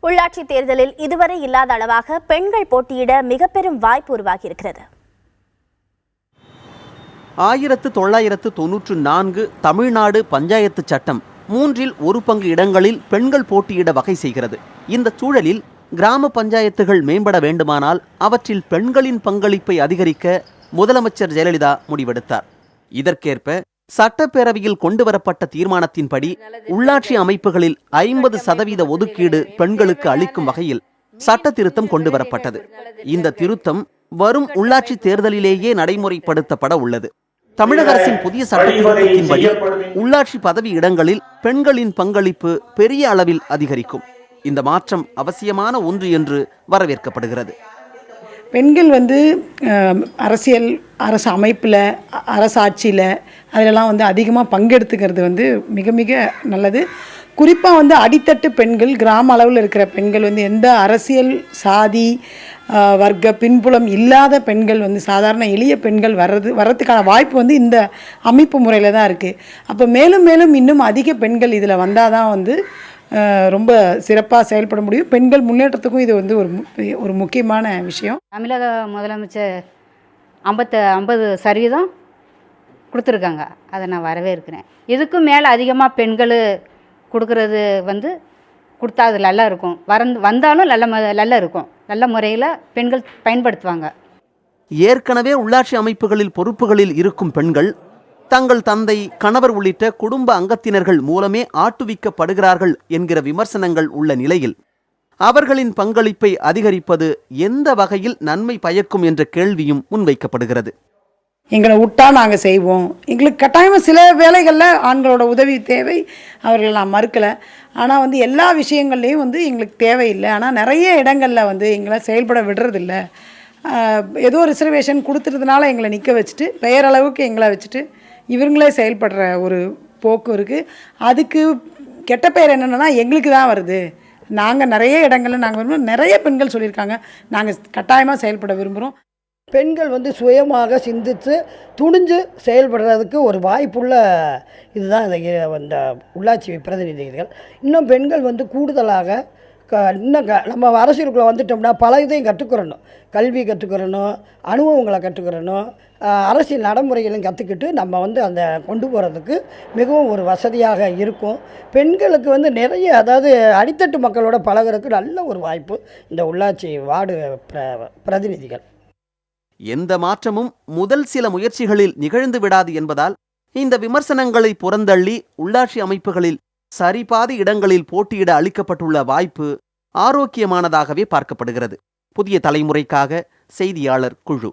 உள்ளாட்சி தேர்தலில் இதுவரை இல்லாத அளவாக பெண்கள் போட்டியிட மிக பெரும் வாய்ப்பு உருவாகியிருக்கிறது. 1994 தமிழ்நாடு பஞ்சாயத்து சட்டம் 1/3 பங்கு இடங்களில் பெண்கள் போட்டியிட வகை செய்கிறது. இந்த சூழலில் கிராம பஞ்சாயத்துகள் மேம்பட வேண்டுமானால் அவற்றில் பெண்களின் பங்களிப்பை அதிகரிக்க முதலமைச்சர் ஜெயலலிதா முடிவெடுத்தார். இதற்கேற்ப சட்டப்பேரவையில் கொண்டுவரப்பட்ட தீர்மானத்தின்படி உள்ளாட்சி அமைப்புகளில் 50% ஒதுக்கீடு பெண்களுக்கு அளிக்கும் வகையில் சட்ட திருத்தம் கொண்டுவரப்பட்டது. இந்த திருத்தம் வரும் உள்ளாட்சி தேர்தலிலேயே நடைமுறைப்படுத்தப்பட உள்ளது. தமிழக அரசின் புதிய சட்ட திருத்தத்தின்படி உள்ளாட்சி பதவி இடங்களில் பெண்களின் பங்களிப்பு பெரிய அளவில் அதிகரிக்கும். இந்த மாற்றம் அவசியமான ஒன்று என்று வரவேற்கப்படுகிறது. பெண்கள் அரசு அமைப்பில், அரசாட்சியில் அதிலெல்லாம் அதிகமாக பங்கெடுத்துக்கிறது மிக மிக நல்லது. குறிப்பாக அடித்தட்டு பெண்கள், கிராம அளவில் இருக்கிற பெண்கள் எந்த அரசியல் சாதி வர்க்க பின்புலம் இல்லாத பெண்கள் சாதாரண எளிய பெண்கள் வர்றதுக்கான வாய்ப்பு இந்த அமைப்பு முறையில் தான் இருக்குது. அப்போ மேலும் மேலும் இன்னும் அதிக பெண்கள் இதில் வந்தால் தான் ரொம்ப சிறப்பாக செயல்பட முடியும். பெண்கள் முன்னேற்றத்துக்கும் இது ஒரு முக்கியமான விஷயம். தமிழக முதலமைச்சர் 50% கொடுத்துருக்காங்க. அதை நான் வரவேற்கிறேன். இதுக்கும் மேலே அதிகமாக பெண்கள் கொடுக்கறது கொடுத்தா அது நல்லா இருக்கும். வந்தாலும் நல்லா இருக்கும். நல்ல முறையில் பெண்கள் பயன்படுத்துவாங்க. ஏற்கனவே உள்ளாட்சி அமைப்புகளில் பொறுப்புகளில் இருக்கும் பெண்கள் தங்கள் தந்தை, கணவர் உள்ளிட்ட குடும்ப அங்கத்தினர்கள் மூலமே ஆட்டுவிக்கப்படுகிறார்கள் என்கிற விமர்சனங்கள் உள்ள நிலையில் அவர்களின் பங்களிப்பை அதிகரிப்பது எந்த வகையில் நன்மை பயக்கும் என்ற கேள்வியும் முன்வைக்கப்படுகிறது. எங்களை விட்டா நாங்கள் செய்வோம். எங்களுக்கு கட்டாயமாக சில வேலைகளில் ஆண்களோட உதவி தேவை, அவர்கள் நான் மறுக்கலை. ஆனால் எல்லா விஷயங்கள்லேயும் எங்களுக்கு தேவையில்லை. ஆனால் நிறைய இடங்களில் எங்களை செயல்பட விடுறதில்ல. ஏதோ ரிசர்வேஷன் கொடுத்துறதுனால எங்களை நிற்க வச்சுட்டு பெயரளவுக்கு எங்களை வச்சுட்டு இவங்களே செயல்படுற ஒரு போக்கு இருக்குது. அதுக்கு கெட்ட பெயர் என்னென்னா எங்களுக்கு தான் வருது. நாங்கள் நிறைய இடங்களில் நிறைய பெண்கள் சொல்லியிருக்காங்க, நாங்கள் கட்டாயமாக செயல்பட விரும்புகிறோம். பெண்கள் சுயமாக சிந்தித்து துணிஞ்சு செயல்படுறதுக்கு ஒரு வாய்ப்புள்ள இதுதான் இந்த உள்ளாட்சி பிரதிநிதிகள். இன்னும் பெண்கள் கூடுதலாக இன்னும் நம்ம அரசியலுக்குள்ளே வந்துட்டோம்னா பல இதையும் கற்றுக்கிறணும். கல்வி கற்றுக்கிறணும், அனுபவங்களை கற்றுக்கிறணும், அரசியல் நடைமுறைகளையும் கற்றுக்கிட்டு நம்ம அந்த கொண்டு போகிறதுக்கு மிகவும் ஒரு வசதியாக இருக்கும். பெண்களுக்கு நிறைய, அதாவது அடித்தட்டு மக்களோட பழகிறதுக்கு நல்ல ஒரு வாய்ப்பு இந்த உள்ளாட்சி வார்டு பிரதிநிதிகள். எந்த மாற்றமும் முதல் சில முயற்சிகளில் நிகழ்ந்து விடாது என்பதால் இந்த விமர்சனங்களை புறந்தள்ளி உள்ளாட்சி அமைப்புகளில் சரிபாதி இடங்களில் போட்டியிட அளிக்கப்பட்டுள்ள வாய்ப்பு ஆரோக்கியமானதாகவே பார்க்கப்படுகிறது. புதிய தலைமுறைக்காக செய்தியாளர் குழு.